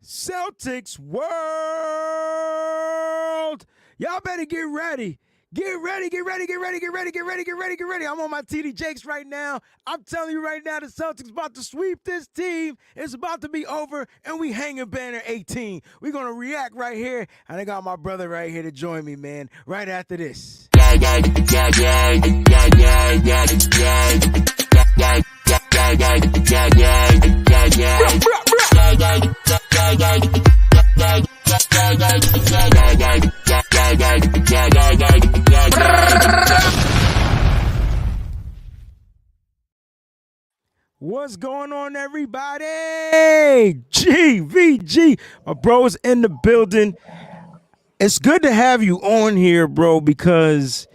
Celtics World. Y'all better get ready. Get ready. I'm on my TD Jakes right now. I'm telling you right now, the Celtics about to sweep this team. It's about to be over, and we hanging banner 18. We're going to react right here, and I got my brother right here to join me, man, right after this. What's going on, everybody? GVG, my bro's in the building. It's good to have you on here, bro, because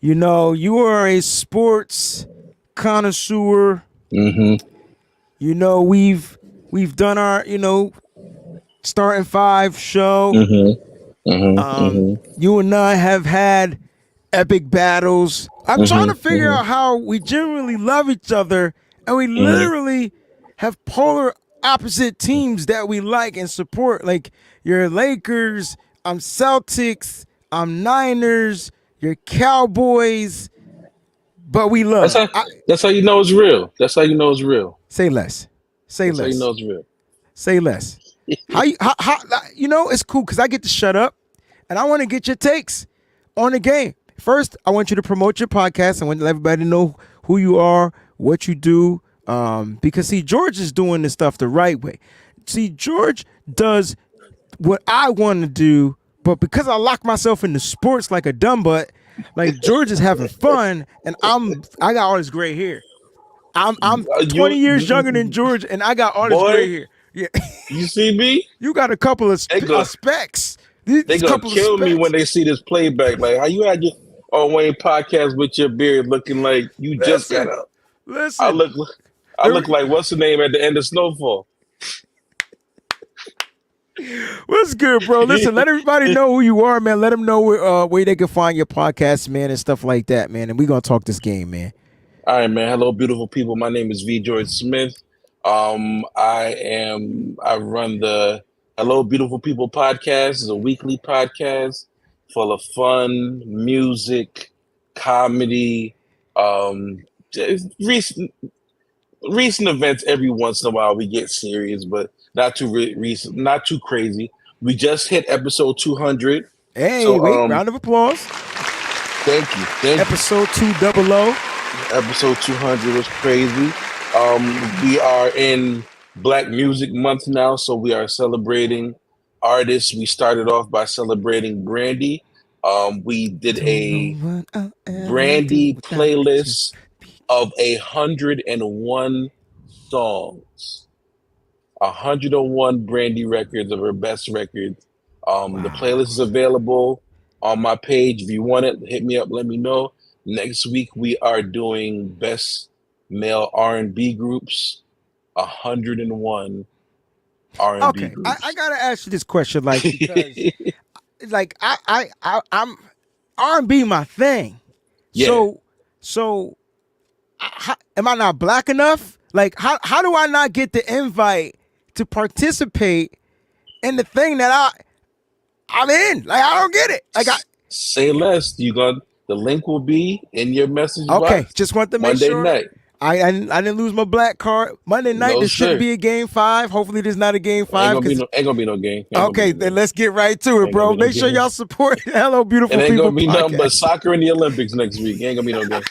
you know you are a sports connoisseur. Mm-hmm. You know we've done our starting five show. You and I have had epic battles. I'm trying to figure out how we genuinely love each other, and we literally have polar opposite teams that we like and support. Like, you're Lakers, I'm Celtics, I'm Niners, you're Cowboys, but we love. That's how you know it's real. That's how you know it's real. Say less. Say That's less. how you know it's real. Say less. How it's cool because I get to shut up, and I want to get your takes on the game. First, I want you to promote your podcast. I want to let everybody know who you are, what you do, because see, George is doing this stuff the right way. See, George does what I want to do, but because I lock myself into sports like a dumb butt, like George is having fun, and I got all this gray hair. I'm 20 years younger than George, and I got all this gray hair. Yeah, you see me? You got a couple of specs. They gonna kill me when they see this playback. Like, how you had your Wayne podcast with your beard looking like you just got up. Listen, I look like what's the name at the end of Snowfall? What's good, bro? Listen, let everybody know who you are, man. Let them know where they can find your podcast, man, and stuff like that, man. And we're gonna talk this game, man. All right, man. Hello, beautiful people. My name is V. George Smith. I run the Hello, Beautiful People podcast. It's a weekly podcast full of fun, music, comedy, recent events. Every once in a while, we get serious, but not too recent, not too crazy. We just hit episode 200. Hey, round of applause. Thank you. Episode 200. Episode 200 was crazy. We are in Black Music Month now, so we are celebrating artists. We started off by celebrating Brandy. We did a Brandy playlist of 101 songs. 101 Brandy records of her best records. The playlist is available on my page. If you want it, hit me up, let me know. Next week, we are doing best male R&B groups, 101 R&B groups. I gotta ask you this question, like, because like I'm R&B my thing. Yeah. So am I not black enough? Like, how do I not get the invite to participate in the thing that I'm in? Like, I don't get it. Like, say less. The link will be in your message okay, box. Just want to make sure. Monday night. I didn't lose my black card. Monday night, there shouldn't be a game 5. Hopefully, there's not a game 5. Ain't gonna be no game. Okay, then let's get right to it, bro. Make sure y'all support Hello Beautiful People. It ain't gonna be podcast. nothing but soccer in the Olympics next week. Ain't gonna be no game.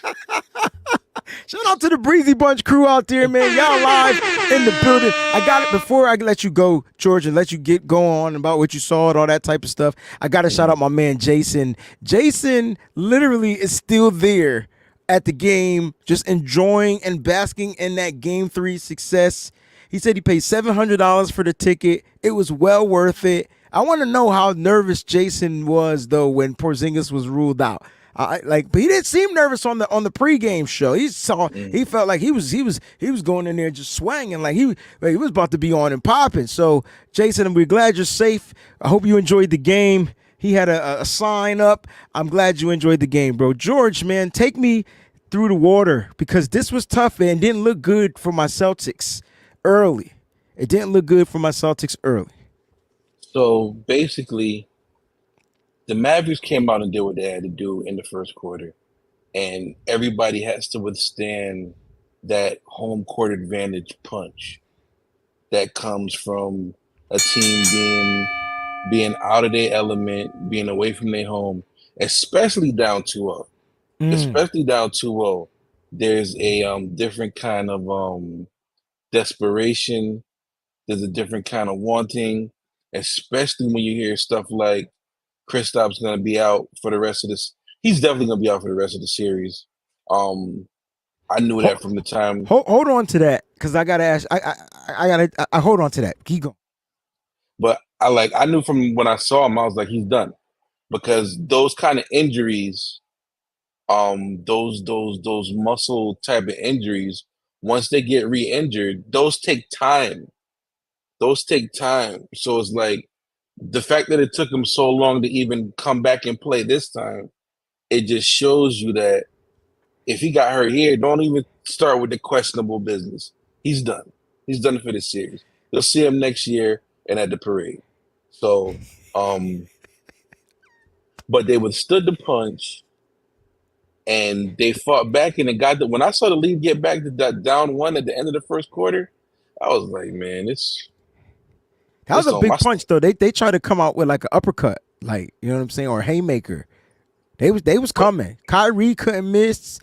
Shout out to the Breezy Bunch crew out there, man. Y'all live in the building. I got it before I let you go, George, and let you get going on about what you saw and all that type of stuff. I got to shout out my man, Jason. Jason literally is still there at the game, just enjoying and basking in that Game 3 success. He said he paid $700 for the ticket. It was well worth it. I want to know how nervous Jason was, though, when Porzingis was ruled out. But he didn't seem nervous on the pregame show. He felt like he was going in there just swinging, like he was about to be on and popping. So, Jason, we're glad you're safe. I hope you enjoyed the game. He had a sign up. I'm glad you enjoyed the game, bro. George, man, take me through the water, because this was tough, man. Didn't look good for my Celtics early. It didn't look good for my Celtics early. So basically, the Mavericks came out and did what they had to do in the first quarter, and everybody has to withstand that home court advantage punch that comes from a team being out of their element, being away from their home, especially down 2-0. Especially down 2-0. There's a different kind of desperation. There's a different kind of wanting, especially when you hear stuff like Kristaps going to be out for the rest of this. He's definitely going to be out for the rest of the series. I knew that from the time. Hold on to that, because I gotta ask. I hold on to that. Keep going. But I knew from when I saw him, I was like, he's done, because those kind of injuries, those muscle type of injuries, once they get re-injured, those take time. Those take time. So it's like the fact that it took him so long to even come back and play this time, it just shows you that if he got hurt here, don't even start with the questionable business. He's done. He's done for this series. You'll see him next year and at the parade. So, but they withstood the punch and they fought back, and it got the. When I saw the lead get back to that down one at the end of the first quarter, I was like, man, That was a big punch though. They tried to come out with like an uppercut, like, you know what I'm saying, or a haymaker. They was coming. Kyrie couldn't miss.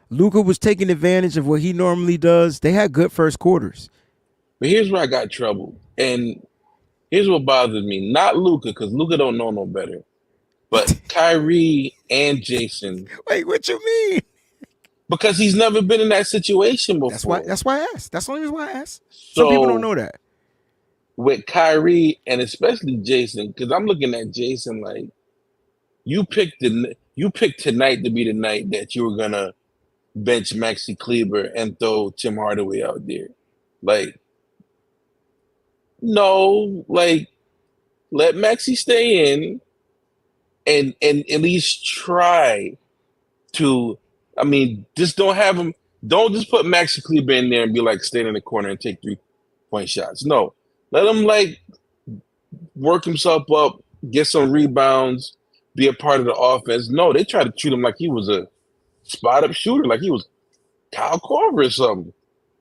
Luka was taking advantage of what he normally does. They had good first quarters. But here's where I got trouble, and here's what bothers me. Not Luka, because Luka don't know no better, but Kyrie and Jason. Wait, what you mean? Because he's never been in that situation before. That's why I asked. That's the only reason why I asked. Some people don't know that. With Kyrie and especially Jason, because I'm looking at Jason like, you picked tonight to be the night that you were gonna bench Maxi Kleber and throw Tim Hardaway out there. Like, no, like, let Maxi stay in and at least try to. I mean, just don't have him. Don't just put Maxi Kleber in there and be like, stand in the corner and take 3-point shots. No, let him like work himself up, get some rebounds, be a part of the offense. No, they try to treat him like he was a spot-up shooter, like he was Kyle Korver or something.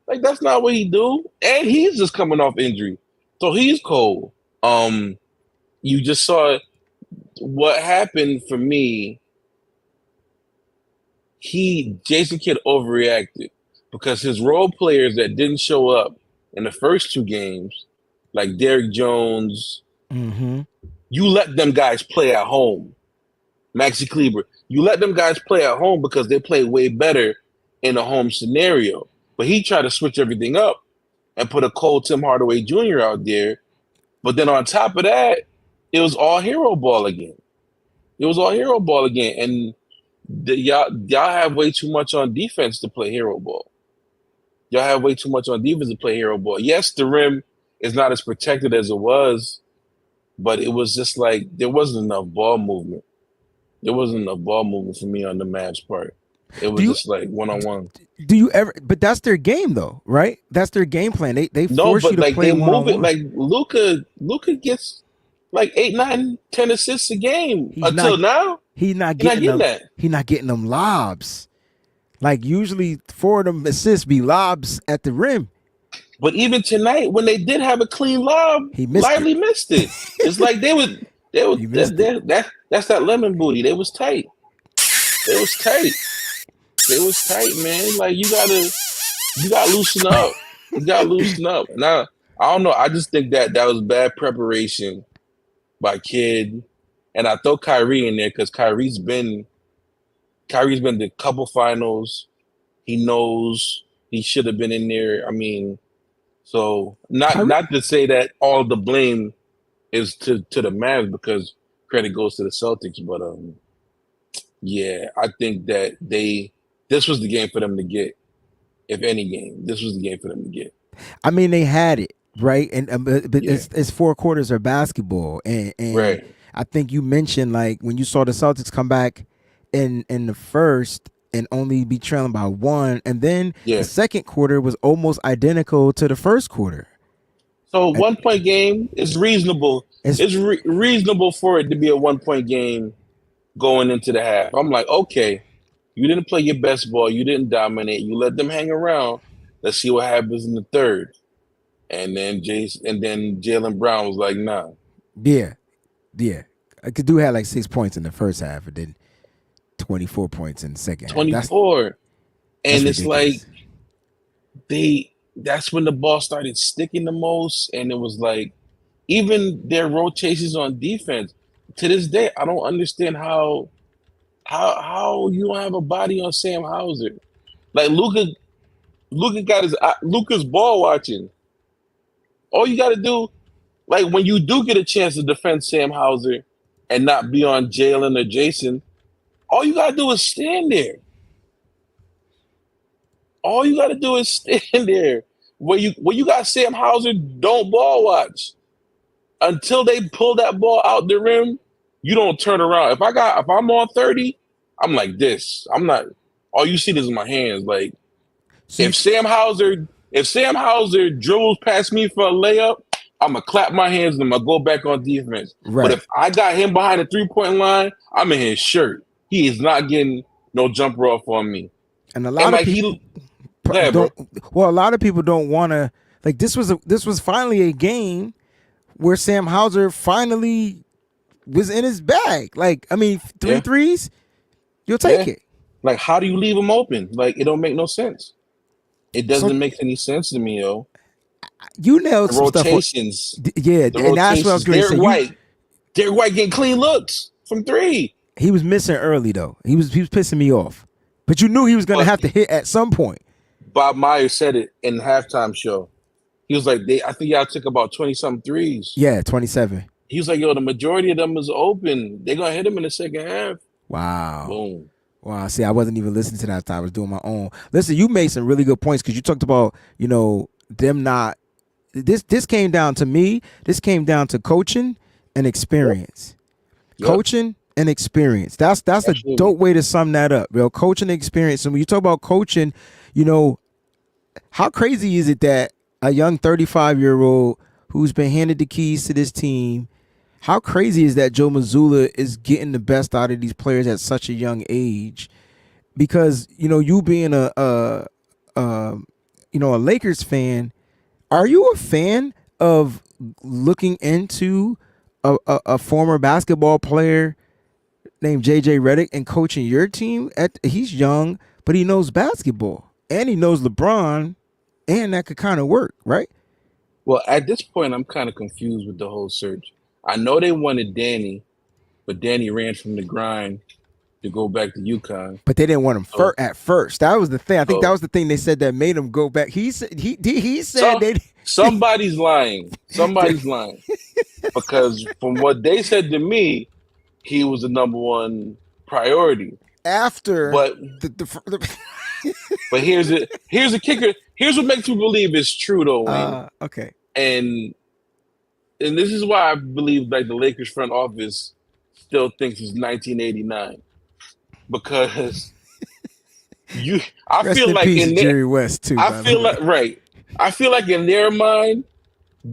Like, that's not what he do. And he's just coming off injury. So he's cold. You just saw what happened for me. Jason Kidd overreacted because his role players that didn't show up in the first two games, like Derrick Jones, you let them guys play at home. Maxi Kleber, you let them guys play at home because they play way better in a home scenario. But he tried to switch everything up and put a cold Tim Hardaway Jr. out there. But then on top of that, it was all hero ball again. And y'all have way too much on defense to play hero ball. Yes, the rim is not as protected as it was, but it was just like there wasn't enough ball movement. There wasn't enough ball movement for me on the Mavs part. It was just like one-on-one. Do you ever? But that's their game, though, right? That's their game plan. They force you to like play they move it. one-on-one. Like Luka gets like 8, 9, 10 assists a game now. He's not getting them lobs. Like, usually 4 of them assists be lobs at the rim. But even tonight, when they did have a clean lob, Lively missed it. It's like they was that's that lemon booty. They was tight. They was tight, man. Like, you gotta loosen up. And I don't know. I just think that was bad preparation by Kidd. And I throw Kyrie in there because Kyrie's been to a couple finals. He knows he should have been in there. I mean, so not to say that all the blame is to the Mavs, because credit goes to the Celtics. But yeah, I think that this was the game for them to get. If any game, this was the game for them to get. I mean, they had it, right? And but it's 4 quarters of basketball, and right. I think you mentioned, like, when you saw the Celtics come back in the first and only be trailing by 1, and then the second quarter was almost identical to the first quarter. So 1 point game is reasonable. It's It's reasonable for it to be a 1 point game going into the half. I'm like, okay, you didn't play your best ball. You didn't dominate. You let them hang around. Let's see what happens in the third. And then Jaylen Brown was like, nah. yeah. I could do have like 6 points in the first half, and then 24 points in the second half. 24. And that's it's like ridiculous. that's when the ball started sticking the most. And it was like, even their rotations on defense, to this day, I don't understand how you don't have a body on Sam Hauser. Like Luka got Luka's ball watching. All you got to do, like when you do get a chance to defend Sam Hauser and not be on Jalen or Jason, all you got to do is stand there. All you got to do is stand there. When you got Sam Hauser, don't ball watch until they pull that ball out the rim. You don't turn around. If I'm on 30, I'm like this. I'm not. All you see is my hands. Like if Sam Hauser dribbles past me for a layup, I'm gonna clap my hands and I'm gonna go back on defense. Right. But if I got him behind the 3-point line, I'm in his shirt. He is not getting no jumper off on me. And a lot of people a lot of people don't want to. Like this was finally a game where Sam Hauser finally was in his bag. Like I mean, three threes, you'll take it. Like how do you leave him open? Like it don't make no sense. It doesn't make any sense to me, yo. You nailed the some rotations. Stuff. And that's what I was going to say. Derek White getting clean looks from 3. He was missing early though. He was pissing me off. But you knew he was going to have to hit at some point. Bob Myers said it in the halftime show. He was like, I think y'all took about 20-something threes. Yeah, 27. He was like, yo, the majority of them is open. They're going to hit him in the second half. Wow. Boom. Wow. See, I wasn't even listening to that time. I was doing my own. Listen, you made some really good points because you talked about, them not. This came down to me. This came down to coaching and experience. Yep. Coaching and experience. That's Absolutely. A dope way to sum that up, bro. Coaching and experience. And when you talk about coaching, how crazy is it that a young 35-year-old who's been handed the keys to this team, how crazy is that Joe Mazzulla is getting the best out of these players at such a young age? Because, you being a Lakers fan, are you a fan of looking into a former basketball player named J.J. Redick and coaching your team? He's young, but he knows basketball. And he knows LeBron, and that could kind of work, right? Well, at this point, I'm kind of confused with the whole search. I know they wanted Danny, but Danny ran from the grind to go back to UConn. But they didn't want him at first. That was the thing. I think that was the thing they said that made him go back. He said somebody's lying. Somebody's lying. Because from what they said to me, he was the number one priority. But here's the kicker. Here's what makes me believe it's true though, Wayne. Okay. And this is why I believe like the Lakers front office still thinks it's 1989. Because I feel like in Jerry West too. I feel like in their mind,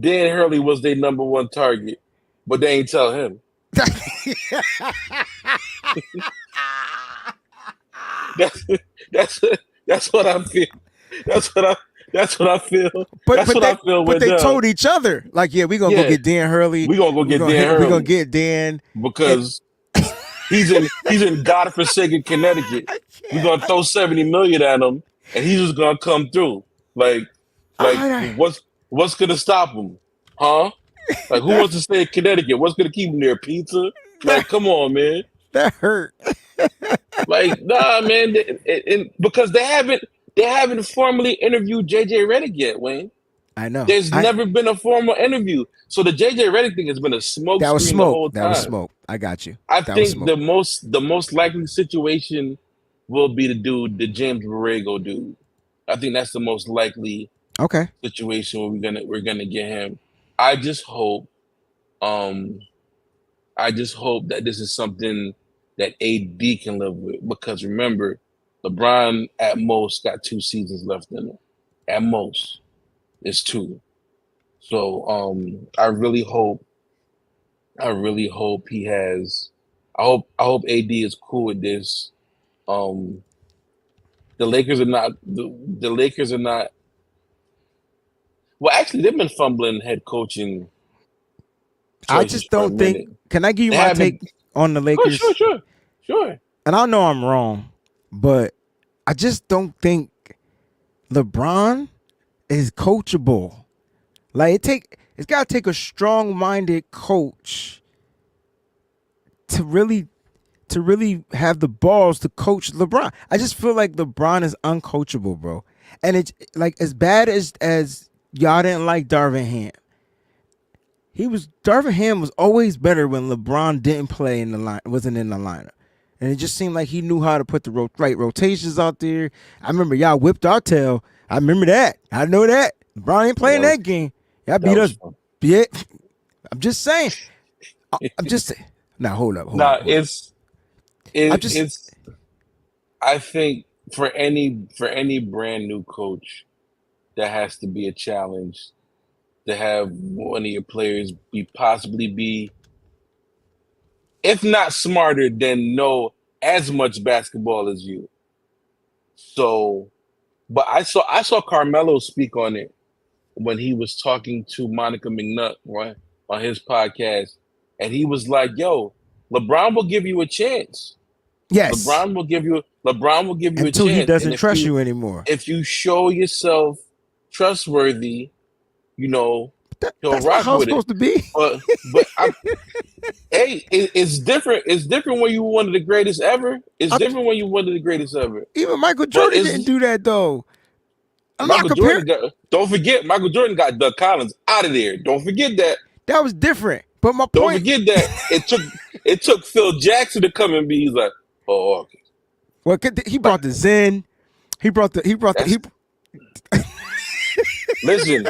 Dan Hurley was their number one target, but they ain't tell him. That's what I feel. That's what I feel. But they told each other, like, yeah, we're gonna go get Dan Hurley. We're gonna get Dan because he's in godforsaken Connecticut. We're gonna throw $70 million at him, and he's just gonna come through. Like what's gonna stop him? Huh? Like who wants to stay in Connecticut? What's gonna keep him there? Pizza? Like, come on, man. That hurt. Like, nah, man. Because they haven't formally interviewed JJ Redick yet, Wayne. I know. There's never been a formal interview. So the JJ Redick thing has been a smoke screen the whole time. That was smoke. I got you. I think the most likely situation will be the James Borrego dude. I think that's the most likely situation where we're gonna get him. I just hope that this is something that AD can live with, because remember, LeBron at most got 2 seasons left in it. At most, it's 2. So I really hope he has. I hope AD is cool with this. Um, the Lakers are not. The Lakers are not. Well, actually, they've been fumbling head coaching I choices just for a don't think. minute. Can I give you They my haven't. take on the Oh, sure, Lakers? sure, sure. And I know I'm wrong, but I just don't think LeBron is coachable. Like it's got to take a strong-minded coach to really have the balls to coach LeBron. I just feel like LeBron is uncoachable, bro. And it's like as bad as y'all didn't like Darvin Ham. Darvin Ham was always better when LeBron didn't play in the line, wasn't in the lineup. And it just seemed like he knew how to put the right rotations out there. I remember y'all whipped our tail. I remember that. I know that. LeBron ain't playing that game. Y'all beat us. Was fun. Yeah. I'm just saying. I'm just saying. Now hold up. Nah, I'm just it's. I think for any brand new coach, that has to be a challenge to have one of your players be, if not smarter, then know as much basketball as you. So, but I saw Carmelo speak on it when he was talking to Monica McNutt, right, on his podcast, and he was like, "Yo, LeBron will give you a chance. yes. LeBron will give you a Until he chance, and doesn't trust you anymore. if you show yourself trustworthy, you know, he'll That's not rock how it's with it." supposed to be. But hey, it's different. It's different when you were one of the greatest ever. It's different when you were one of the greatest ever. Even Michael But Jordan didn't do that though. I'm not Michael comparing. Jordan don't forget, Michael Jordan got Doug Collins out of there. Don't forget that. That was different. But my Don't point. forget that it took Phil Jackson to come and be. He's like, oh, okay. Well, he brought the Zen. He brought the. Listen.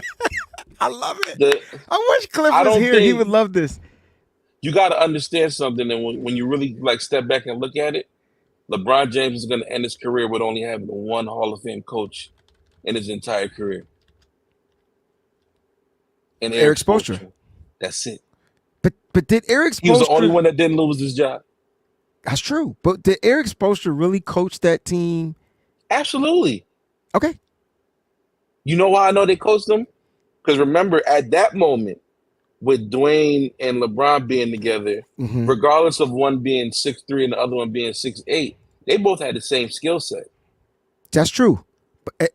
I love it. I wish Cliff I was don't here. He think- would love this. You got to understand something, and when you really like step back and look at it, LeBron James is going to end his career with only having one Hall of Fame coach in his entire career. And Eric Spoelstra. That's it. But did Eric Spoelstra? He was the only one that didn't lose his job. That's true. But did Eric Spoelstra really coach that team? Absolutely. Okay. You know why I know they coached them? Because remember, at that moment, with Dwayne and LeBron being together, regardless of one being 6'3" and the other one being 6'8", they both had the same skill set. That's true.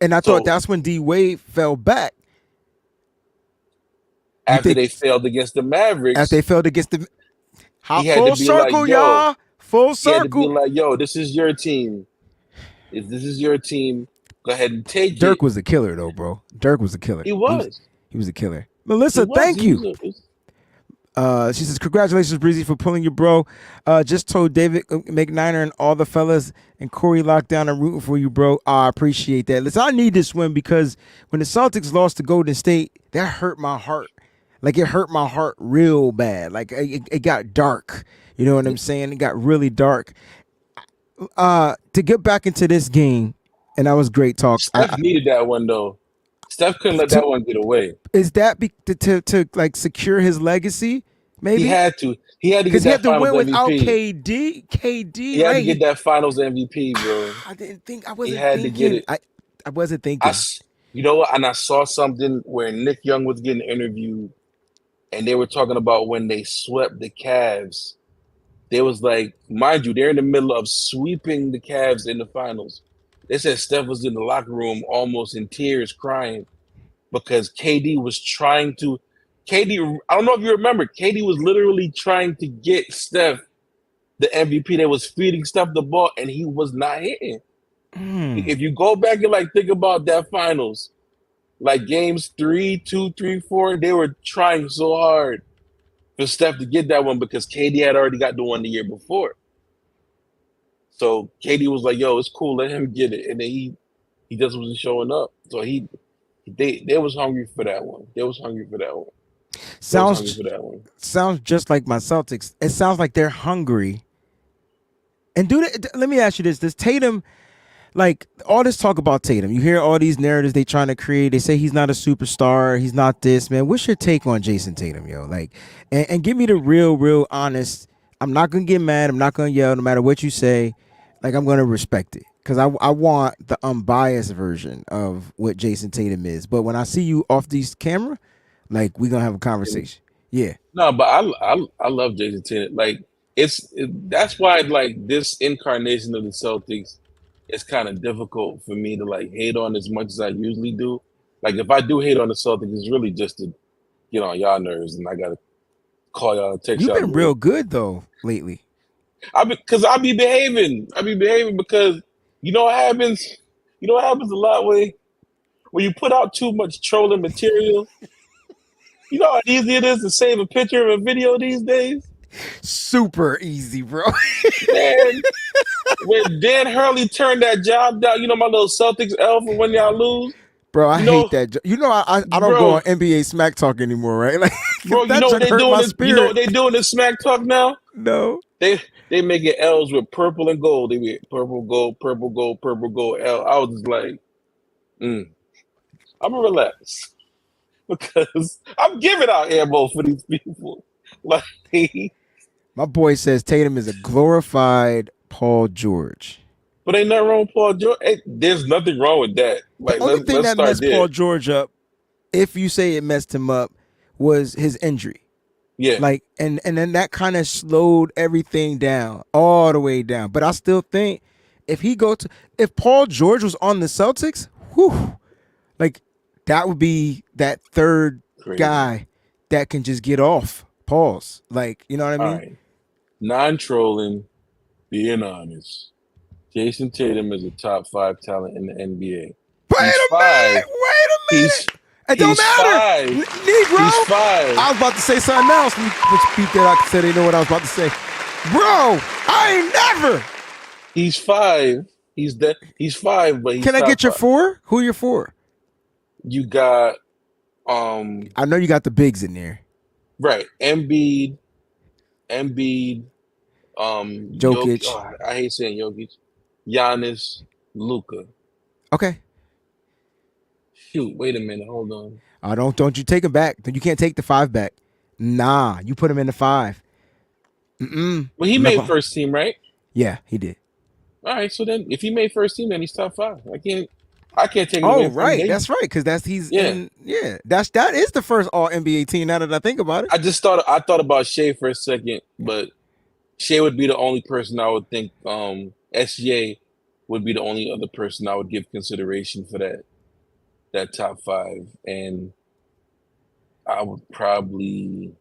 And I thought that's when D Wade fell back. After they failed against the Mavericks. After they failed against the... Full circle, like, y'all. Full circle. He had to be like, yo, this is your team. If this is your team, go ahead and take it. Dirk was a killer, though, bro. Dirk was a killer. He was. He was a killer. Melissa, thank you. She says, congratulations, Breezy, for pulling your bro. Just told David McNiner and all the fellas and Corey Lockdown are rooting for you, bro. I appreciate that. Listen, I need this win because when the Celtics lost to Golden State, that hurt my heart. Like, it hurt my heart real bad. Like, it got dark. You know what I'm saying? It got really dark. To get back into this game, and that was great talk. Steph needed that one, though. Steph couldn't let that one get away. Is that to like secure his legacy? Maybe he had to. He had to because get he had that to win finals without MVP. KD. He had to get that Finals MVP, bro. I didn't think. I wasn't. He had thinking. to get it. I wasn't thinking. You know what? And I saw something where Nick Young was getting interviewed, and they were talking about when they swept the Cavs. They was like, mind you, they're in the middle of sweeping the Cavs in the finals. They said Steph was in the locker room almost in tears, crying because KD was trying to. KD, I don't know if you remember, KD was literally trying to get Steph the MVP. They was feeding Steph the ball, and he was not hitting. If you go back and like think about that finals, like games 3, 2, 3, 4, they were trying so hard for Steph to get that one because KD had already got the one the year before. So KD was like, "Yo, it's cool, let him get it," and then he just wasn't showing up. So they was hungry for that one. They was hungry for that one. Sounds just like my Celtics. It sounds like they're hungry. And let me ask you this: does Tatum? like all this talk about Tatum. You hear all these narratives they trying to create. They say he's not a superstar. He's not this, man. What's your take on Jason Tatum, yo? Like, and give me the real honest. I'm not gonna get mad. I'm not gonna yell. No matter what you say, like I'm gonna respect it because I want the unbiased version of what Jason Tatum is. But when I see you off these camera, like we gonna have a conversation. Yeah. No, but I love Jason Tatum. Like that's why like this incarnation of the Celtics is kind of difficult for me to like hate on as much as I usually do. Like if I do hate on the Celtics, it's really just to get on y'all nerves, and I gotta call y'all and text You've y'all. been real good though lately. I be behaving. I be behaving because you know what happens. You know what happens a lot when you put out too much trolling material. You know how easy it is to save a picture of a video these days? Super easy, bro. Man, when Dan Hurley turned that job down, you know my little Celtics elf for when y'all lose? Bro, I You hate know, that. You know, I don't go bro, on NBA smack talk anymore, right? Like, bro, you that know what just they hurt doing my this, you know what spirit. they doing in Smack Talk now? No, They make it L's with purple and gold. They be purple, gold, purple, gold, purple, gold, L. I was just like, I'm gonna relax. Because I'm giving out ammo for these people. Like my boy says Tatum is a glorified Paul George. but ain't nothing wrong with Paul George. Hey, there's nothing wrong with that. The Like only thing let's that start messed there. Paul George up, if you say it messed him up, was his injury. Yeah. Like, and then that kind of slowed everything down, all the way down. But I still think if Paul George was on the Celtics, whew, like that would be that third Crazy. guy that can just get off. Pause. Like, you know what I All mean? right. Non-trolling, being honest. Jason Tatum is a top 5 talent in the NBA. Wait He's a five. minute. Wait a He's minute. It don't he's matter. five. Negro. He's five. I was about to say something else. Let me beat that out so they know what I was about to say. Bro, I ain't never. He's five. He's five, but he's Can I top get your 5. 4? Who your 4? You got I know you got the bigs in there. right. Embiid, Jokic. I hate saying Jokic. Giannis, Luka. Okay. Shoot, wait a minute, hold on. Don't you take him back. You can't take the 5 back. Nah, you put him in the 5. Well, he I'm not made going. first team, right? Yeah, he did. All right, so then if he made first team, then he's top 5. I can't take it Oh, away from right. him. That's right. Because he's Yeah. in. Yeah, that is the first All NBA team. Now that I think about it. I thought about Shea for a second, but Shea would be the only person I would think. SJ would be the only other person I would give consideration for that top 5, and I would probably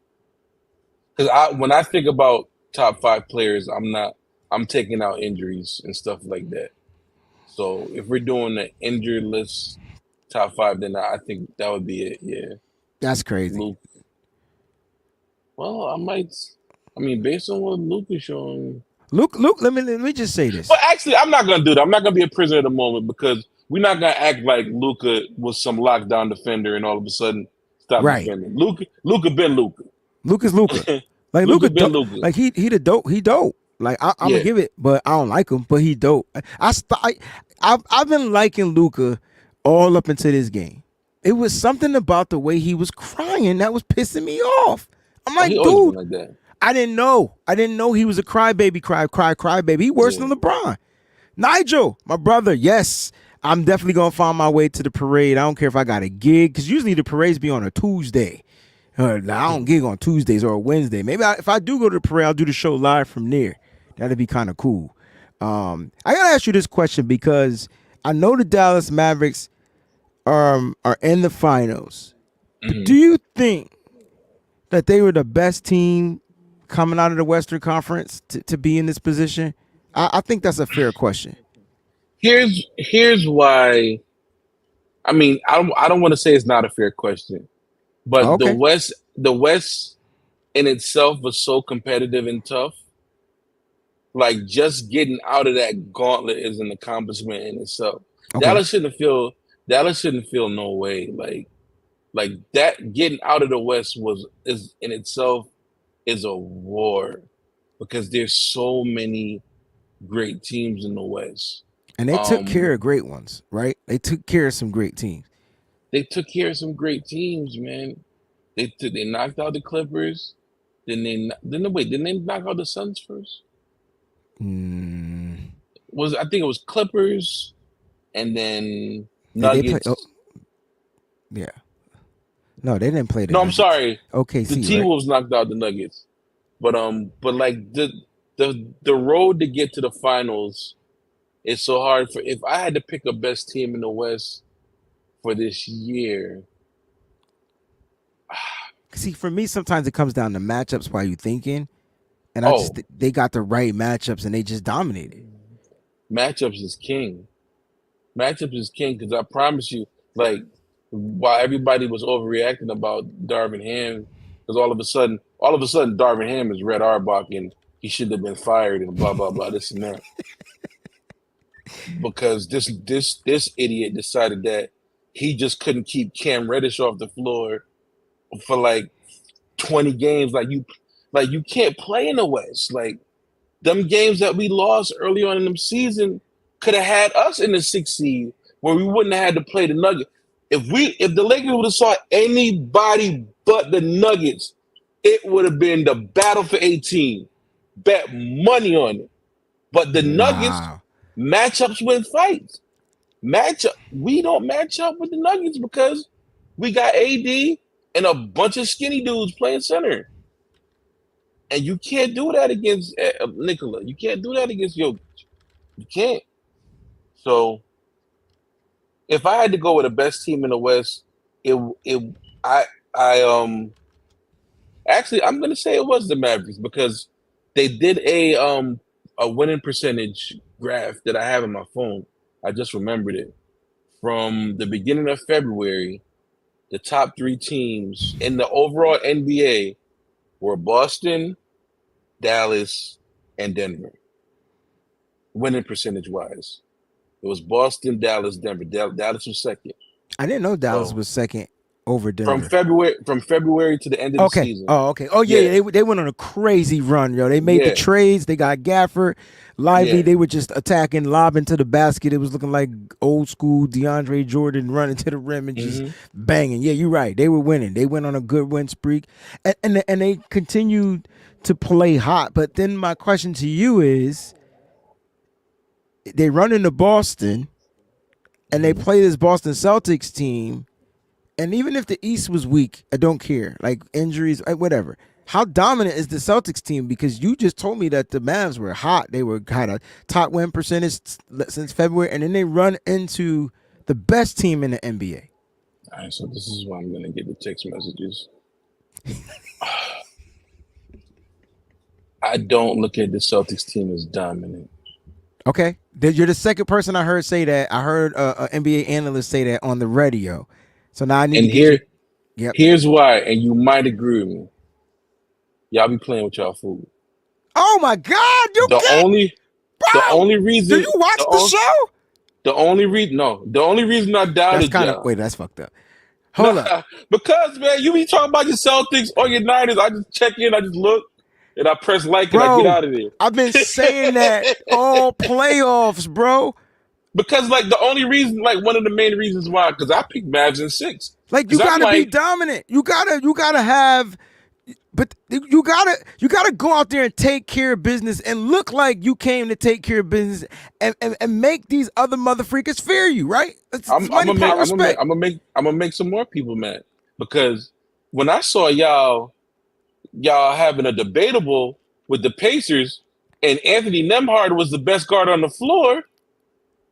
because when I think about top 5 players, I'm taking out injuries and stuff like that. So if we're doing the injured list top 5, then I think that would be it. Yeah, That's crazy. Luke. Well, I mean, based on what Luke is showing. Luke, let me just say this. But actually, I'm not gonna do that. I'm not gonna be a prisoner of the moment because we're not gonna act like Luka was some lockdown defender and all of a sudden stop Right. defending. Luka been Luka. Luke is Luca. Like Luka Luca, been Luka. like he the dope. He dope. Like I'm Yeah. gonna give it, but I don't like him. But he dope. I've been liking Luca all up into this game. It was something about the way he was crying that was pissing me off. I'm like, He always dude, been like that. I didn't know he was a crybaby, crybaby. He worse than LeBron. Nigel, my brother, yes. I'm definitely gonna find my way to the parade. I don't care if I got a gig, because usually the parades be on a Tuesday. I don't gig on Tuesdays or a Wednesday. Maybe if I do go to the parade, I'll do the show live from there. That'd be kind of cool. I gotta ask you this question because I know the Dallas Mavericks are in the finals. But do you think that they were the best team coming out of the Western Conference to be in this position? I think that's a fair question. Here's why. I mean, I don't want to say it's not a fair question, but Okay. the West in itself was so competitive and tough. Like just getting out of that gauntlet is an accomplishment in itself. Okay. Dallas shouldn't feel no way. Like that getting out of the West is in itself is a war because there's so many great teams in the West. And they took care of great ones, right? They took care of some great teams. They took care of some great teams, man. They knocked out the Clippers. Didn't they knock out the Suns first? I think it was Clippers and then Nuggets. Yeah. No, they didn't play the Nuggets. I'm sorry. Okay, the T-Wolves knocked out the Nuggets. But like the road to get to the finals is so hard. If I had to pick a best team in the West for this year. See, for me, sometimes it comes down to matchups while you thinking. And they got the right matchups and they just dominated. Matchups is king. Matchups is king because I promise you, like, while everybody was overreacting about Darvin Ham, because all of a sudden, Darvin Ham is Red Auerbach and he should have been fired and blah blah blah this and that. Because this idiot decided that he just couldn't keep Cam Reddish off the floor for like 20 games. Like you can't play in the West. Like them games that we lost early on in the season could have had us in the 6th seed where we wouldn't have had to play the Nuggets. If the Lakers would have saw anybody but the Nuggets, it would have been the battle for 18. Bet money on it. But the Nuggets, matchups win fights. We don't match up with the Nuggets because we got AD and a bunch of skinny dudes playing center. And you can't do that against Nikola. You can't do that against Jokic. You can't. So if I had to go with the best team in the West, actually I'm gonna say it was the Mavericks because they did a winning percentage graph that I have on my phone. I just remembered it. From the beginning of February, the top 3 teams in the overall NBA were Boston, Dallas, and Denver. Winning percentage wise. It was Boston, Dallas, Denver. Dallas was second. I didn't know Dallas was second over Denver. From February to the end of the season. Oh, okay. Oh, yeah. They went on a crazy run, yo. They made the trades. They got Gafford, Lively. They were just attacking, lobbing to the basket. It was looking like old school DeAndre Jordan running to the rim and just banging. Yeah, you're right. They were winning. They went on a good win streak, and they continued to play hot. But then my question to you is, they run into Boston, and they play this Boston Celtics team. And even if the East was weak, I don't care. Like injuries, whatever. How dominant is the Celtics team? Because you just told me that the Mavs were hot. They were kind of top win percentage since February. And then they run into the best team in the NBA. All right, so this is why I'm going to get the text messages. I don't look at the Celtics team as dominant. Okay. You're the second person I heard say that. I heard an NBA analyst say that on the radio. So now I need here's why, and you might agree with me. Y'all be playing with y'all food. Oh my God! The only reason. Do you watch the show? The only reason I doubted y'all. Wait, that's fucked up. Hold up. Because man, you be talking about your Celtics or your Niners. I just check in, I just look, and I press like and I get out of there. I've been saying that all playoffs, bro. Because like the only reason, like one of the main reasons why, because I picked Mavs in 6. Like you gotta be dominant. You gotta have, but you gotta go out there and take care of business and look like you came to take care of business and make these other motherfreakers fear you, right? I'm gonna make some more people mad because when I saw y'all having a debatable with the Pacers and Anthony Nembhard was the best guard on the floor.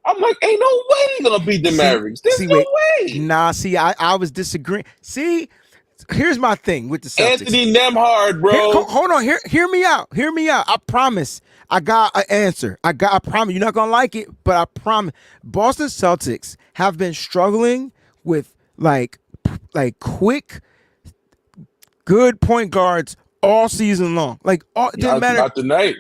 I'm like, ain't no way they're going to beat the Mavericks. There's no way. Nah, see, I was disagreeing. See, here's my thing with the Celtics. Anthony Nembhard, bro. Hold on. Hear me out. I promise. I got an answer. I promise. You're not going to like it, but I promise. Boston Celtics have been struggling with, like quick, good point guards all season long. Like, it didn't matter. Not tonight.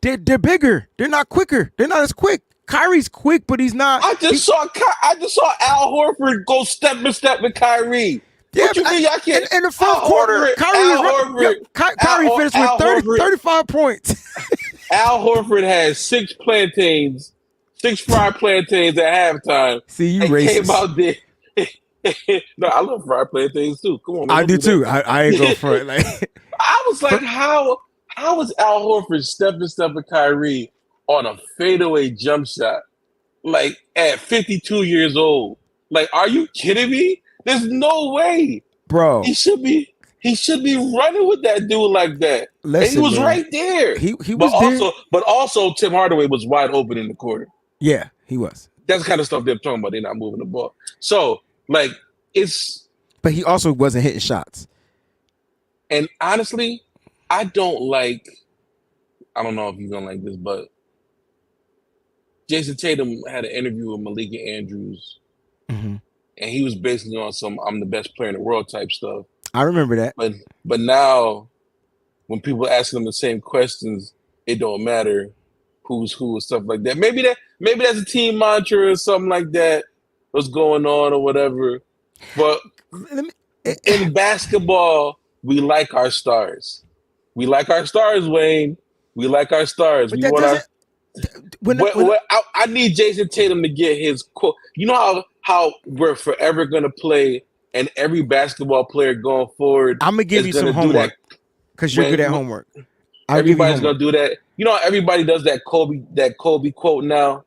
They're bigger. They're not quicker. They're not as quick. Kyrie's quick, but he's not. I just saw Al Horford go step by step with Kyrie. Yeah, what you mean y'all can't? In the fourth quarter, Kyrie finished with 35 points. Al Horford had 6 plantains 6 fried plantains at halftime. See, you and racist. Came out there. No, I love fried plantains too. Come on, man, I don't do too. that. I ain't go for it. Like I was like, how is Al Horford stepping Kyrie on a fadeaway jump shot? Like at 52 years old. Like, are you kidding me? There's no way. bro, He should be running with that dude like that. listen, and he was man, right there. He was there. But also Tim Hardaway was wide open in the corner. Yeah, he was. That's the kind of stuff they're talking about. They're not moving the ball. So, like, but he also wasn't hitting shots. And honestly, I don't know if you're gonna like this, but Jason Tatum had an interview with Malika Andrews, Mm-hmm. and he was basically on some "I'm the best player in the world" type stuff. I remember that. But now, when people ask him the same questions, it don't matter who's who and stuff like that. Maybe that's a team mantra or something like that. What's going on or whatever. But in basketball, we like our stars. We like our stars, Wayne. We like our stars. But we want I need Jason Tatum to get his quote. You know how we're forever going to play, and every basketball player going forward. I'm gonna give you some homework because you're good at homework. Everybody's gonna do that. You know, everybody does that Kobe quote now.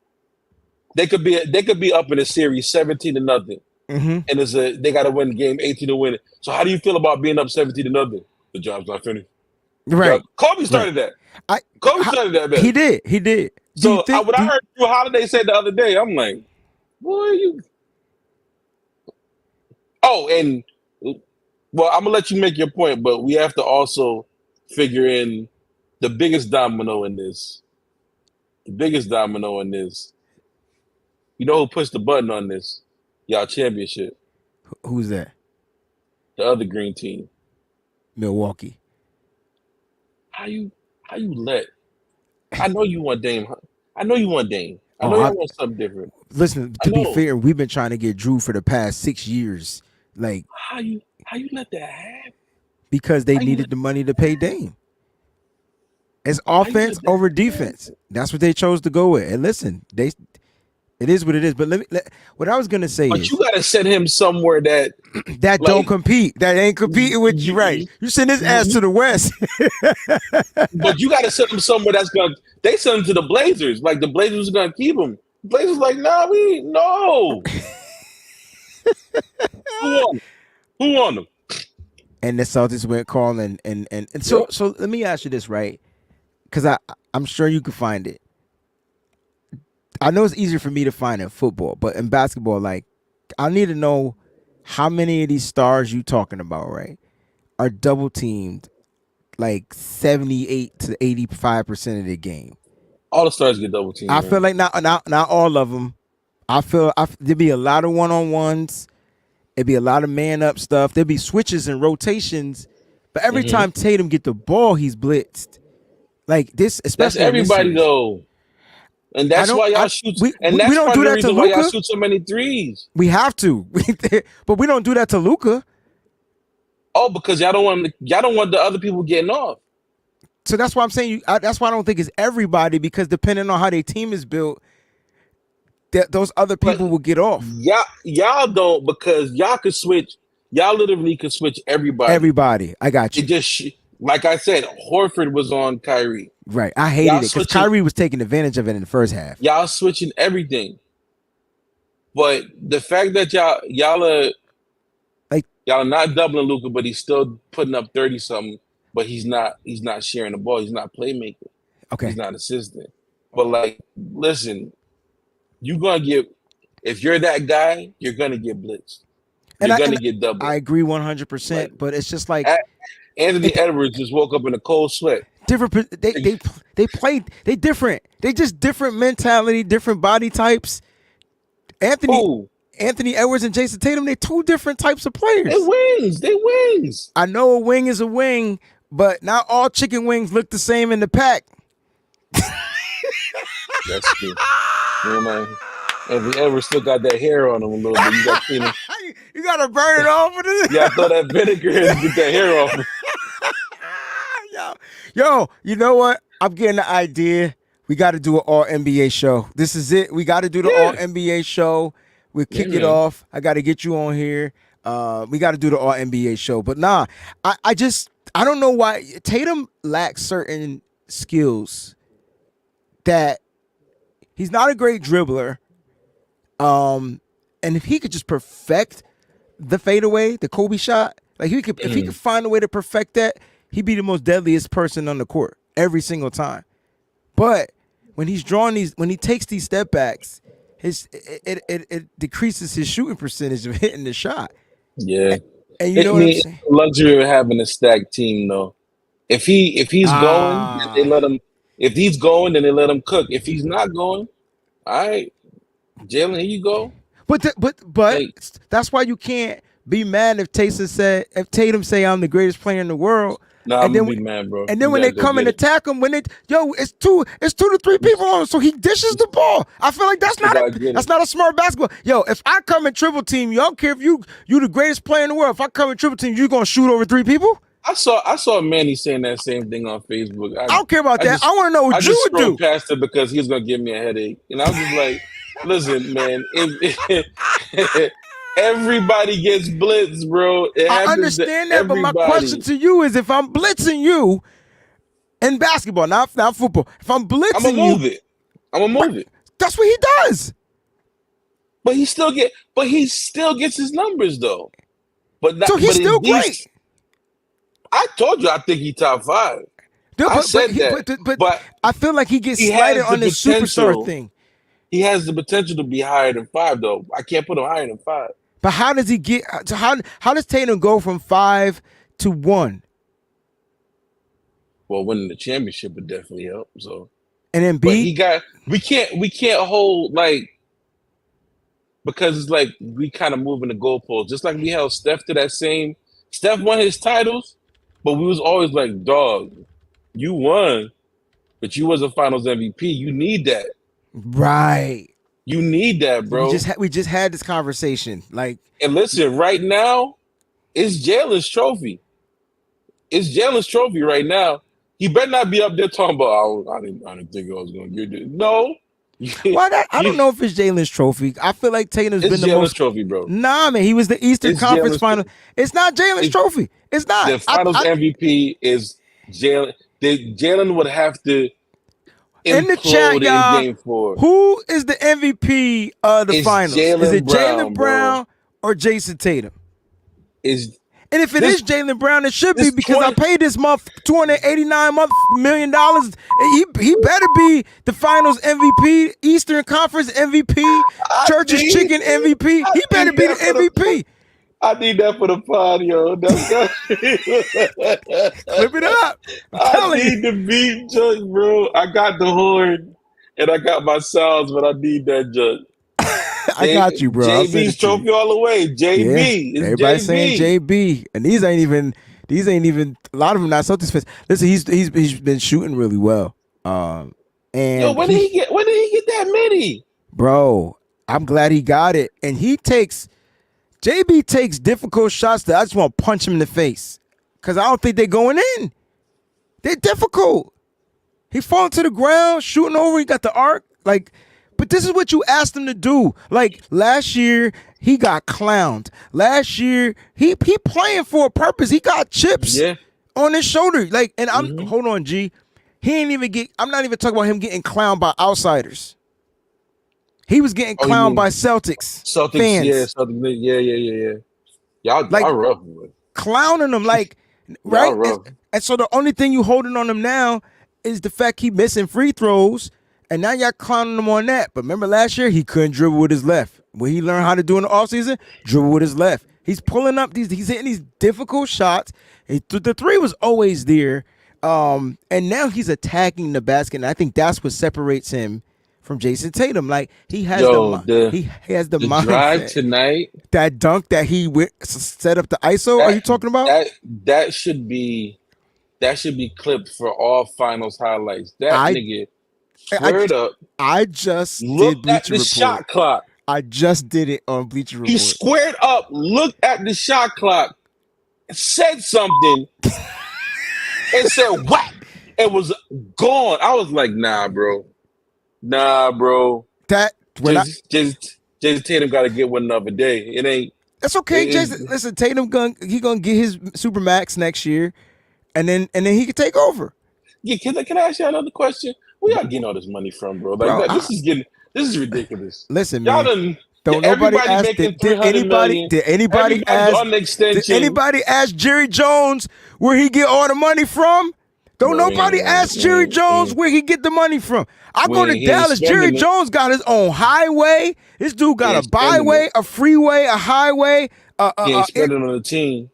They could be up in a series 17-0, mm-hmm. and they got to win the game 18 to win it. So how do you feel about being up 17-0? The job's not finished. Right. Kobe started that. Kobe started that. Man. He did. So when I heard Drew Holiday say the other day, I'm like, boy, you. Oh, and well, I'm gonna let you make your point, but we have to also figure in the biggest domino in this. The biggest domino in this. You know who pushed the button on this? Y'all championship. Who's that? The other green team. Milwaukee. How you let? I know you want Dame. I know you want Dame. I know you want something different. Listen, to be fair, we've been trying to get Drew for the past 6 years. Like how you let that happen? Because they needed the money to pay Dame. It's offense over defense. That's what they chose to go with. And listen, it is what it is. But what I was gonna say is, you gotta send him somewhere that don't compete. That ain't competing with you, right? You send his ass to the West. But you gotta send him somewhere that's gonna. They send him to the Blazers. Like the Blazers are gonna keep him. The Blazers like, nah, no. Who won them? And the Celtics went calling and so let me ask you this, right? Because I'm sure you can find it. I know it's easier for me to find in football, but in basketball, like, I need to know how many of these stars you talking about, right, are double teamed like 78 to 85% of the game. All the stars get double teamed. I feel like not all of them. I feel there'd be a lot of one-on-ones. It'd be a lot of man-up stuff. There'd be switches and rotations. But every time Tatum get the ball, he's blitzed. Like this, especially that's everybody though. And that's why y'all shoot. We don't do that to Luka. Why y'all shoot so many threes. We have to, but we don't do that to Luka. Oh, because y'all don't want the other people getting off. So that's why I'm saying that's why I don't think it's everybody, because depending on how their team is built, those other people will get off. Y'all don't, because y'all could switch. Y'all literally could switch everybody. Everybody, I got you. It just like I said, Horford was on Kyrie. Right, I hated it because Kyrie was taking advantage of it in the first half. Y'all switching everything, but the fact that y'all are not doubling Luka, but he's still putting up 30 something. But he's not sharing the ball. He's not playmaker. Okay, he's not assistant. But like, listen, if you're that guy, you're gonna get blitzed. You're gonna get doubled. I agree 100%. But it's just like Anthony Edwards just woke up in a cold sweat. Different. They play. They different. They just different mentality, different body types. Anthony Edwards and Jason Tatum, they're two different types of players. They wings. I know a wing is a wing, but not all chicken wings look the same in the pack. That's true. You know, Anthony Edwards still got that hair on him a little bit. You got to you gotta burn it off with it. Yeah, throw that vinegar and get that hair off. Yo, you know what? I'm getting the idea We got to do an all NBA show. This is it. We got to do the all NBA show. We'll kick it off. I got to get you on here. We got to do the all NBA show. But nah, I don't know why Tatum lacks certain skills that he's not a great dribbler. And if he could just perfect the fadeaway, the Kobe shot, like if he could find a way to perfect that, he'd be the most deadliest person on the court every single time. But when he's when he takes these step backs, it decreases his shooting percentage of hitting the shot. Yeah, and you know what I'm saying? Luxury of having a stacked team, though. If he's going, then they let him. If he's going, then they let him cook. If he's not going, all right, Jalen, here you go. But that's why you can't be mad if Tatum say I'm the greatest player in the world. Nah, I'm gonna be mad, bro. And then when they come and attack him, it's two to three people on him, so he dishes the ball. I feel like that's not a smart basketball. Yo, if I come and triple team you, I don't care if you the greatest player in the world. If I come and triple team you, gonna shoot over three people? I saw Manny saying that same thing on Facebook. I don't care about that. I want to know what you would do. I just past it because he was gonna give me a headache, and I was just like, listen, man, if everybody gets blitzed, bro. I understand that, but my question to you is, if I'm blitzing you in basketball, not football, if I'm blitzing I'm gonna move it. I'm gonna move it. That's what he does. But he still gets his numbers though. So he's still great. I told you I think he top 5. Dude, I said that. But I feel like he gets slighted on this superstar thing. He has the potential to be higher than 5, though. I can't put him higher than 5. But how does he get? How does Tatum go from 5 to 1? Well, winning the championship would definitely help. So, and then we can't hold because it's like we kind of moving the goalposts. Just like we held Steph to that same. Steph won his titles, but we was always like, dog, you won, but you was a Finals MVP. You need that, right? You need that, bro. We just had this conversation. And listen, right now, it's Jalen's trophy. It's Jalen's trophy right now. He better not be up there talking about, I didn't think I was going to get it. No. Well, I don't know if it's Jalen's trophy. I feel like Tatum's been the most trophy, bro. Nah, man, he was the Eastern Conference Final. It's not Jalen's trophy. It's not. The Finals MVP is Jalen. Jalen would have to. In the chat, y'all, who is the MVP of the finals? Is it Jaylen Brown or Jason Tatum? And if it is Jaylen Brown, it should be because I paid this month $289 million. He better be the Finals MVP, Eastern Conference MVP, Church's Chicken MVP. He better be the MVP. I need that for the pod, yo. Clip it up. I need the beat judge, bro. I got the horn and I got my sounds, but I need that judge. I got you, bro. JB's trophy all the way. JB. Yeah, everybody's saying JB, and these ain't even. A lot of them not Celtics fans. Listen, he's been shooting really well. And yo, when did he get that many? Bro, I'm glad he got it. And JB takes difficult shots that I just want to punch him in the face because I don't think they're going in. They're difficult. He falling to the ground, shooting over. He got the arc, But this is what you asked him to do. Last year, he got clowned. Last year, he playing for a purpose. He got chips on his shoulder. Hold on, G. He ain't even I'm not even talking about him getting clowned by outsiders. He was getting clowned by Celtics fans. Yeah, Celtics. Y'all rough. Clowning him, right? And so the only thing you holding on him now is the fact he missing free throws. And now y'all clowning him on that. But remember last year, he couldn't dribble with his left. When he learned how to do in the offseason, dribble with his left. He's pulling up he's hitting these difficult shots. The three was always there. And now he's attacking the basket. And I think that's what separates him from Jason Tatum. He has the mindset. Drive tonight. That dunk that he set up the ISO. Are you talking about? That should be clipped for all finals highlights. Nigga. Squared up. I just looked at the shot clock. I just did it on Bleacher Report. He squared up, looked at the shot clock, said something, and said whack. It was gone. I was like, nah, bro. Nah, bro. That when Jason Tatum got to get one another day. It ain't. that's okay, Jason. Listen, Tatum gonna get his super max next year, and then he can take over. Yeah, can I ask you another question? Where y'all getting all this money from, bro? Like Bro, this is ridiculous. Listen, Y'all man. done. Don't nobody Everybody ask. making Did anybody Everybody's ask? on the extension. Did anybody ask Jerry Jones where he get all the money from? Don't nobody ask Jerry Jones where he get the money from. I go to Dallas. Jerry Jones got his own highway. This dude got a byway, a freeway, a highway. He ain't spending on the team.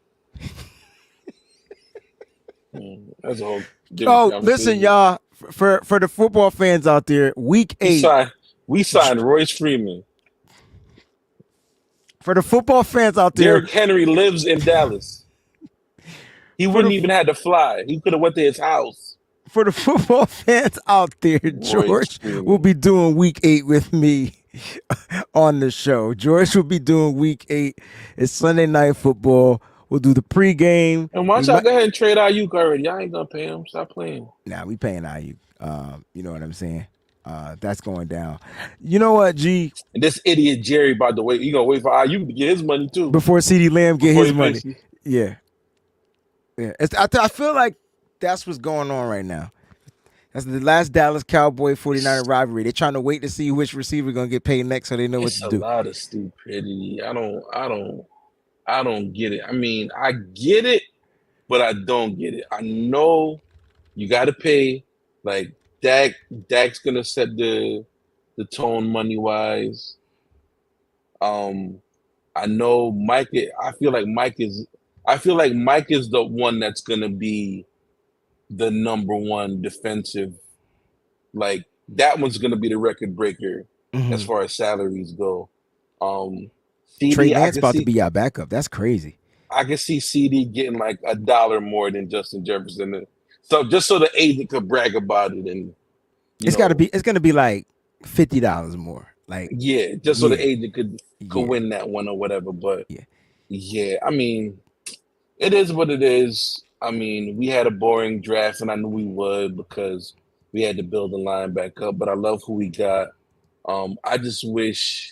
That's a whole. Oh, listen, y'all. For the football fans out there, week 8. We signed Royce Freeman. For the football fans out there, Derrick Henry lives in Dallas. He wouldn't even have to fly. He could have went to his house. For the football fans out there, George will be doing week 8 with me on the show. George will be doing week 8. It's Sunday Night Football. We'll do the pregame. And why don't y'all go ahead and trade Ayuk already? Y'all ain't gonna pay him. Stop playing. Nah, we paying Ayuk. You know what I'm saying? That's going down. You know what, G? And this idiot Jerry about to wait. He gonna wait for Ayuk to get his money too. Before CeeDee Lamb get his money. Yeah. I feel like that's what's going on right now. That's the last Dallas Cowboy 49er rivalry. They're trying to wait to see which receiver gonna get paid next, so they know what to do. It's a lot of stupidity. I don't get it. I mean, I get it, but I don't get it. I know you got to pay. Like Dak's gonna set the tone money wise. I know Mike. I feel like Mike is the one that's gonna be the number one defensive. Like that one's gonna be the record breaker as far as salaries go. Trey Lance about to be our backup. That's crazy. I can see CD getting like $1 more than Justin Jefferson. So just so the agent could brag about it, and it's gonna be like $50 more. Like so the agent could win that one or whatever. But I mean, it is what it is. I mean, we had a boring draft, and I knew we would because we had to build the line back up. But I love who we got. I just wish.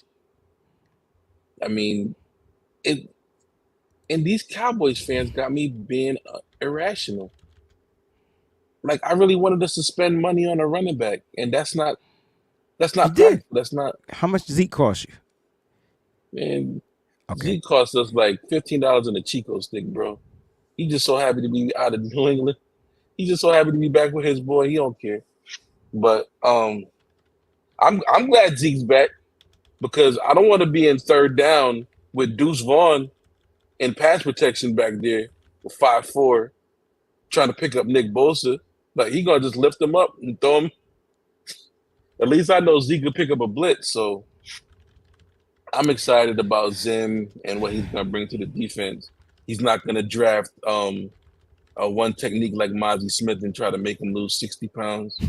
I mean, and these Cowboys fans got me being irrational. Like I really wanted us to spend money on a running back, and that's not. That's not. How much does Zeke cost you? Man, Zeke cost us like $15 in a Chico stick, bro. He just so happy to be out of New England. He's just so happy to be back with his boy. He don't care. But I'm glad Zeke's back. Because I don't want to be in third down with Deuce Vaughn in pass protection back there with 5'4", trying to pick up Nick Bosa. Like he gonna just lift him up and throw him. At least I know Zeke could pick up a blitz. So I'm excited about Zim and what he's gonna bring to the defense. He's not gonna draft a one technique like Mozzie Smith and try to make him lose 60 pounds.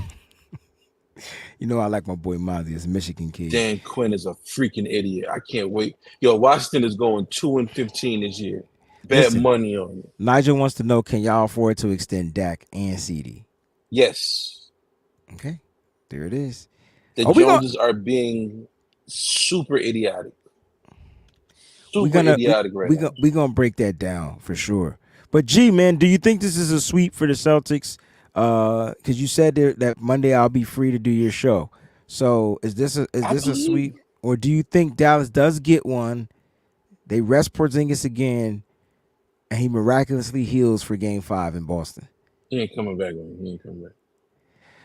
You know I like my boy Mozzie as a Michigan kid. Dan Quinn is a freaking idiot. I can't wait. Yo, Washington is going 2-15 this year. Bet money on it. Nigel wants to know, can y'all afford to extend Dak and CD? Yes. Okay. There it is. The Joneses are being super idiotic. We're going to break that down for sure. But G, man, do you think this is a sweep for the Celtics? Because you said that Monday I'll be free to do your show. So is this a sweep, or do you think Dallas does get one? They rest Porzingis again, and he miraculously heals for Game 5 in Boston. He ain't coming back. He ain't coming back.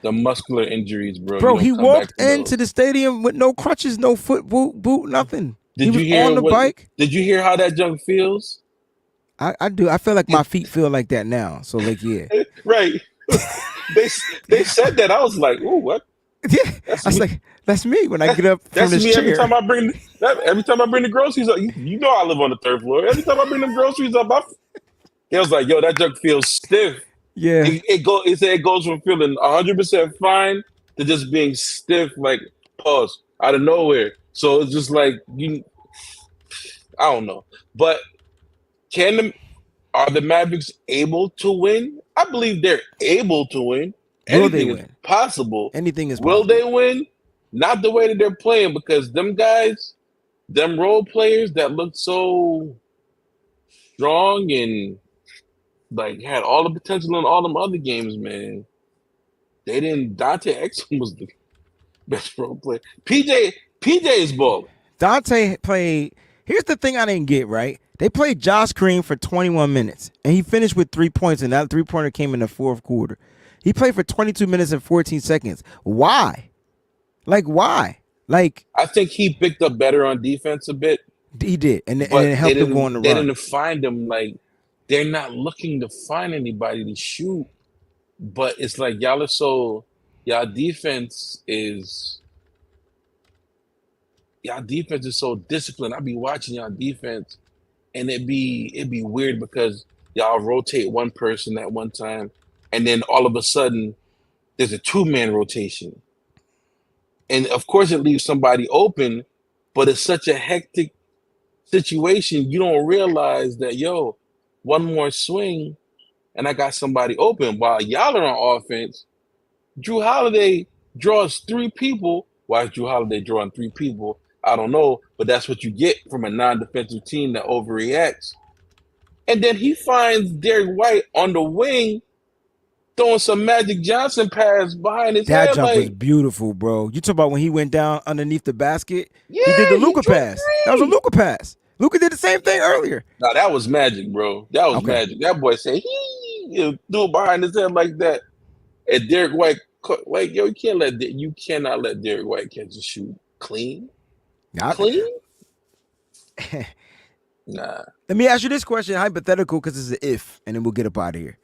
The muscular injuries, bro. Bro, he walked into the stadium with no crutches, no foot boot, nothing. He was on the bike. Did you hear how that junk feels? I do. I feel like my feet feel like that now. So like, yeah. Right. They said that. I was like, "Ooh, what?" Yeah, I was like, "That's me." When I get up from this me chair. Every time I bring the groceries up. You know I live on the 3rd floor. Every time I bring the groceries up, it was like, "Yo, that junk feels stiff." Yeah, it goes from feeling 100% fine to just being stiff, like pause out of nowhere. So it's just like I don't know, but are the Mavericks able to win? I believe they're able to win. Anything is possible. Anything is possible. Will they win? Not the way that they're playing, because them guys, them role players that looked so strong and like had all the potential in all them other games, man. They didn't. Dante Exum was the best role player. PJ is balling. Dante played. Here's the thing I didn't get, right? They played Josh Green for 21 minutes, and he finished with 3 points, and that three-pointer came in the fourth quarter. He played for 22 minutes and 14 seconds. Why? Like, why? Like, I think he picked up better on defense a bit. he did, and But it helped him go on the they run. didn't find him. Like, they're not looking to find anybody to shoot. But it's like y'all defense is so disciplined. I be watching y'all defense, and it'd be weird because y'all rotate one person at one time, and then all of a sudden there's a 2-man rotation. And of course it leaves somebody open, but it's such a hectic situation, you don't realize that, one more swing and I got somebody open. While y'all are on offense, Drew Holiday draws 3 people. Why is Drew Holiday drawing 3 people? I don't know, but that's what you get from a non-defensive team that overreacts. And then he finds Derek White on the wing throwing some Magic Johnson pass behind his That head. jump Like, was beautiful, bro. You talk about when he went down underneath the basket? yeah, He did the Luka drew pass. 3. That was a Luka pass. Luka did the same thing earlier. No, that was magic, bro. That was magic. That boy said he threw it behind his head like that. And Derek White, like, you cannot let Derek White catch a shoot clean. Clean? Nah. Let me ask you this question, hypothetical, because it's an if, and then we'll get up out of here.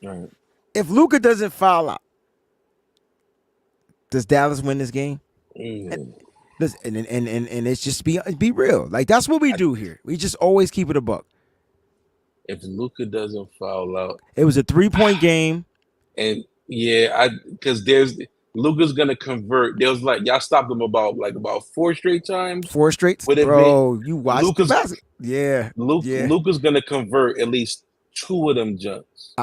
All right. If Luka doesn't foul out, does Dallas win this game? And it's just be real. Like, that's what we do here. We just always keep it a buck. If Luka doesn't foul out, it was a 3-point game. And because Luka's gonna convert. There was y'all stopped him about 4 straight times. 4 straight, bro. You watched Luka's basket. Yeah. Luka's gonna convert at least 2 of them jumps.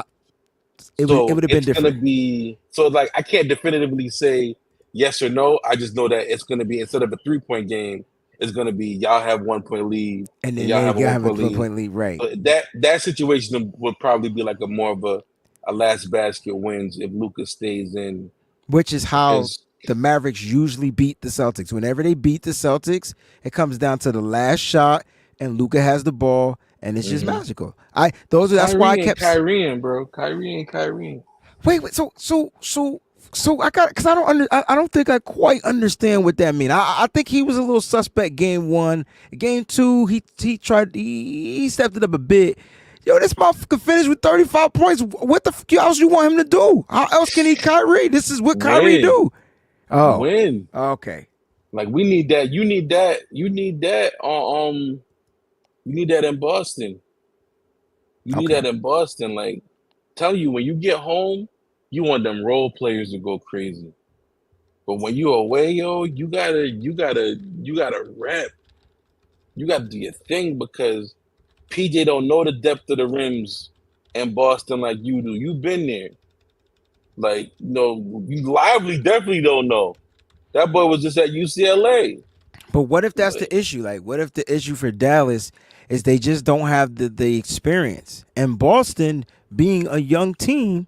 It would have been different. Gonna be I can't definitively say yes or no. I just know that it's gonna be, instead of a 3-point game, it's gonna be y'all have 1-point lead, and then y'all have a 1-point lead, right? But that situation would probably be like a more of a last basket wins if Luka stays in. Which is how the Mavericks usually beat the Celtics. Whenever they beat the Celtics, it comes down to the last shot, and Luka has the ball, and it's just magical. That's why I kept Kyrie, bro. Kyrie. Wait. So I got, because I don't think I quite understand what that means. I think he was a little suspect game 1. Game 2, he stepped it up a bit. Yo, this motherfucker finished with 35 points. What the fuck else you want him to do? How else can he Kyrie? This is what Kyrie do. Oh, win. Okay. Like, we need that. You need that. You need that. You need that in Boston. You need that in Boston. Like, tell you, when you get home, you want them role players to go crazy. But when you away, you gotta rep. You gotta do your thing, because PJ don't know the depth of the rims in Boston like you do. You've been there. Like, you Lively definitely don't know. That boy was just at UCLA. But what if that's the issue? Like, what if the issue for Dallas is they just don't have the experience? And Boston, being a young team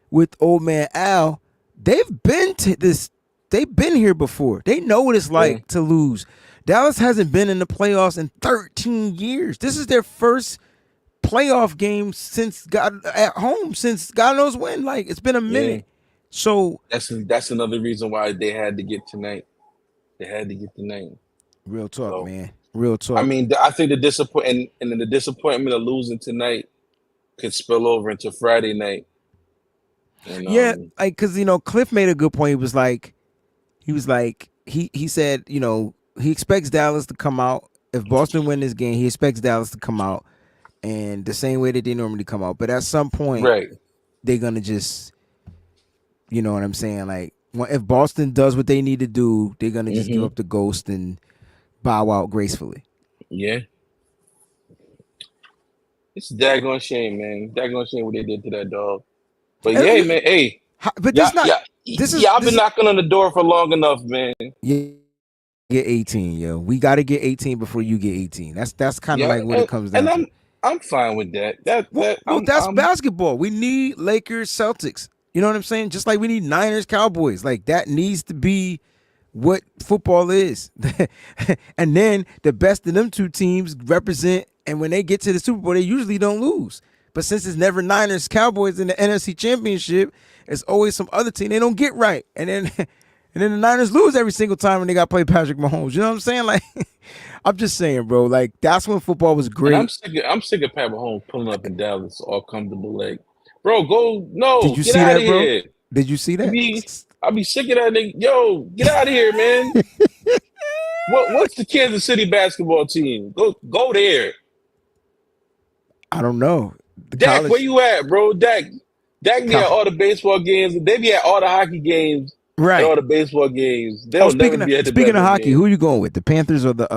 with old man Al, they've been here before. They know what it's like to lose. Dallas hasn't been in the playoffs in 13 years. This is their first playoff game since God knows when. Like, it's been a minute. Yeah. So that's another reason why they had to get tonight. Real talk, man. Real talk. I mean, I think the disappointment of losing tonight could spill over into Friday night. And, because Cliff made a good point. He was like, he said, he expects Dallas to come out. If Boston win this game, he expects Dallas to come out, and the same way that they normally come out. But at some point, they're gonna just, you know what I'm saying? Like, if Boston does what they need to do, they're gonna just give up the ghost and bow out gracefully. Yeah. It's a daggone shame, man. Daggone shame what they did to that dog. But man, hey. But I've been knocking on the door for long enough, man. Yeah, get 18, yo. We got to get 18 before you get 18. That's kind of like what it comes down to. I'm fine with that. That's basketball. We need Lakers, Celtics. You know what I'm saying? Just like we need Niners, Cowboys. Like that needs to be what football is. And then the best of them two teams represent, and when they get to the Super Bowl, they usually don't lose. But since it's never Niners, Cowboys in the NFC Championship, it's always some other team they don't get right. And then the Niners lose every single time when they got to play Patrick Mahomes. You know what I'm saying? Like, I'm just saying, bro. Like, that's when football was great. And I'm sick of Pat Mahomes pulling up in Dallas all comfortable. Like, bro, go. No, Did you get see out that, of here. bro? Did you see that? I'll be sick of that nigga. Yo, get out of here, man. What's the Kansas City basketball team? Go there. I don't know. Dak, where you at, bro? Dak be at all the baseball games. They be at all the hockey games. Right. And all the baseball games. They'll never be at the Speaking of hockey, game. who are you going with? The Panthers or the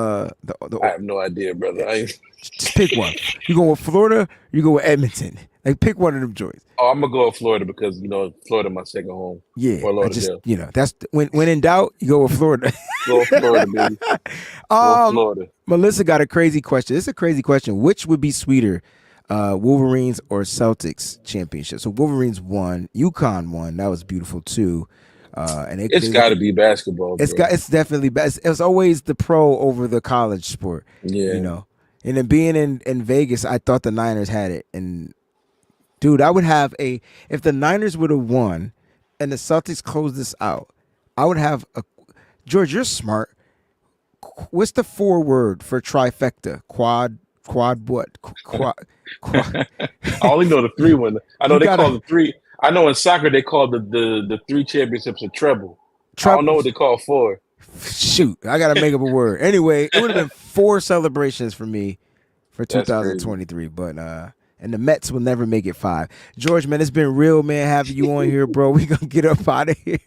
I have no idea, brother. Just pick one. You go with Florida, or you go with Edmonton. Like, pick one of them joints. Oh, I'm gonna go with Florida because Florida my second home. Yeah, that's when in doubt, you go with Florida. Go with Florida, baby. Go Florida. Melissa got a crazy question. It's a crazy question. Which would be sweeter, Wolverines or Celtics championship? So Wolverines won, UConn won. That was beautiful too. And it's got to be basketball. It's definitely best. It's always the pro over the college sport. Yeah, And then being in Vegas, I thought the Niners had it. And dude, I would have if the Niners would have won and the Celtics closed this out, I would have George, you're smart. What's the foreword for trifecta? Quad what? Quad. I only know the 3 one. I know call the 3. I know in soccer they call the 3 championships a treble. I don't know what they call 4. Shoot, I gotta make up a word. Anyway, it would have been 4 celebrations for me for 2023, but and the Mets will never make it 5. George, man, it's been real, man, having you on here, bro. We gonna get up out of here.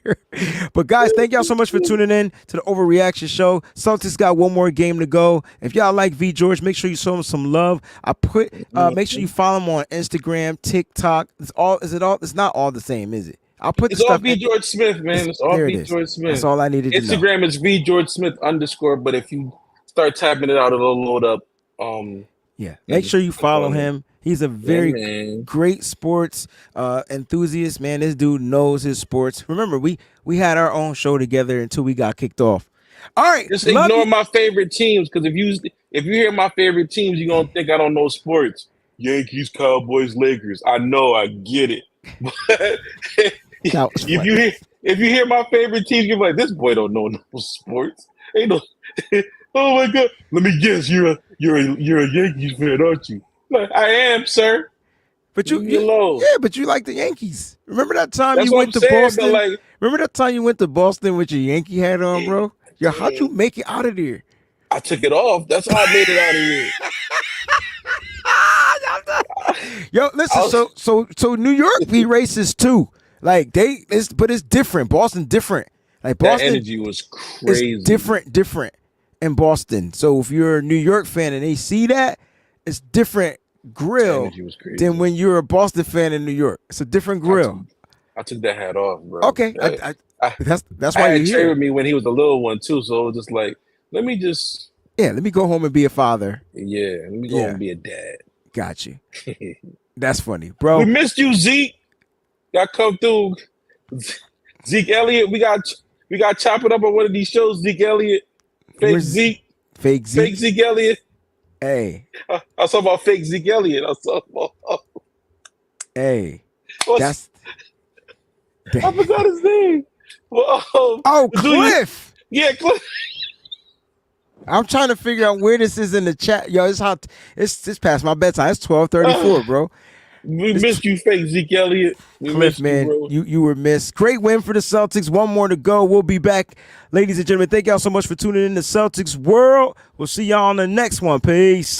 But guys, thank y'all so much for tuning in to the Overreaction Show. Celtics got one more game to go. If y'all like V George, make sure you show him some love. Make sure you follow him on Instagram, TikTok. It's not all the same, is it? I'll put it's all V George Smith, man. It's all V George Smith. That's all I needed to know. Instagram is V George Smith _, but if you start tapping it out, it'll load up. Yeah, make sure you follow him. He's a very great sports enthusiast, man. This dude knows his sports. Remember, we had our own show together until we got kicked off. All right, just ignore my favorite teams, because if you hear my favorite teams, you're gonna think I don't know sports. Yankees, Cowboys, Lakers. I know, I get it. If you hear my favorite teams, you're like, this boy don't know no sports. Ain't no. Oh my God! Let me guess, you're a Yankees fan, aren't you? Like, I am, sir. But but you like the Yankees. Remember that time you went to Boston? Remember that time you went to Boston with your Yankee hat on, bro? Yo, how'd you make it out of there? I took it off. That's how I made it out of here. Yo, listen. So New York be racist too. Like but it's different. Boston different. Like Boston, that energy was crazy. It's different in Boston. So if you're a New York fan and they see that, it's different grill than when you're a Boston fan in New York. It's a different grill. I took that hat off, bro. Okay, that's why you're here. With me when he was a little one too. So it was just like, let me go home and be a father. Yeah, let me go home and be a dad. Got you. That's funny, bro. We missed you, Zeke. Got come through. Zeke Elliott, we got chop it up on one of these shows. Zeke Elliott, fake Zeke Elliott. Hey, I was talking about fake Zeke Elliott. Hey, I forgot his name. Cliff. Yeah, Cliff. I'm trying to figure out where this is in the chat. Yo, it's past my bedtime. It's 12:34, bro. We missed you, fake Zeke Elliott. Cliff, man, you were missed. Great win for the Celtics. One more to go. We'll be back, ladies and gentlemen. Thank y'all so much for tuning in to Celtics World. We'll see y'all on the next one. Peace.